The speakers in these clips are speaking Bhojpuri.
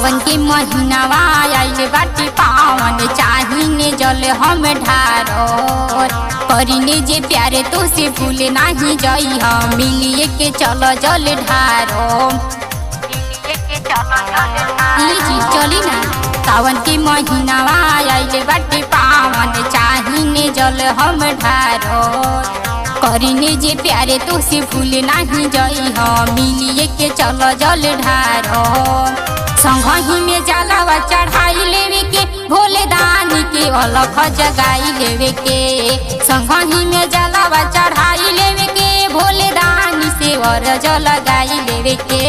सावन के महीनावा आइल बाटे पावन, चाहिने जल हम ढारो। करीने जे प्यारे तो से भूले नहीं जाई हम, मिलिए के चलो जल ढारो। चली ना सावन के महीनावा आइल बाटे पावन, चाहिने जल हम ढारो। करीने जे प्यारे तो से भूले नहीं जाई हम, मिलिए के चलो जल ढारो। संगही में जलावा चढ़ाई लेवे के, भोले दानी के अलख जगाई लेवे के। संगही में जलावा चढ़ाई लेवे के, भोले दानी से अरज लगाई लेवे के।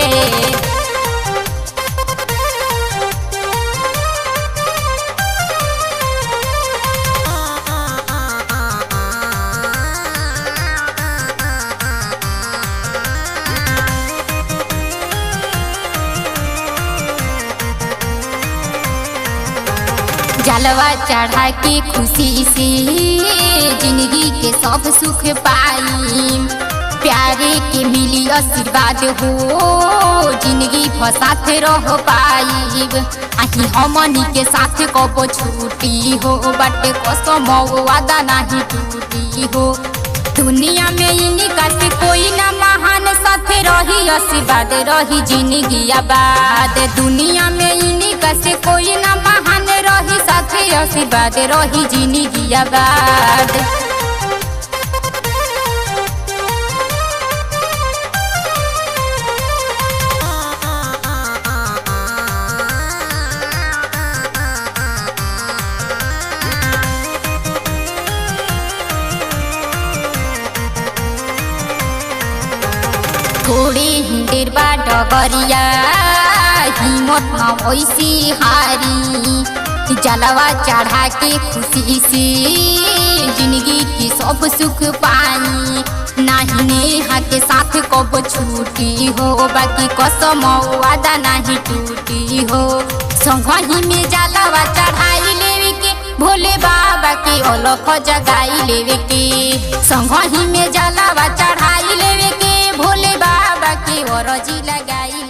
जलवा चढ़ा के खुशी से जिंदगी के सब सुख पाई, प्यारे के मिली आशीर्वाद हो, जिंदगी फसात रह पाई। आही हमनी के साथ कब छूटी हो, बाटे कसम वादा नहीं टूटी हो। दुनिया में इनका से कोई ना महान, साथ रही आशीर्वाद रही जिंदगी आबाद। दुनिया में इनका से कोई ना महान रही, साथ आशीर्वाद रही जिंदगी आबाद। थोड़े ही देर बाद डगरिया, हिम्मत न होइसी हारी। जलवा चढ़ा के खुशी से जिंदगी की सब सुख पाई, नहीं नेहा के साथ कब छूटी हो, बाकी कसम वादा नहीं टूटी हो। संगही में जलवा चढ़ाई लेवे के, भोले बाबा के अलख जगाई लेवे के। संगही में जलवा चढ़ाई लेवे के, भोले बाबा के अरजी लगाई।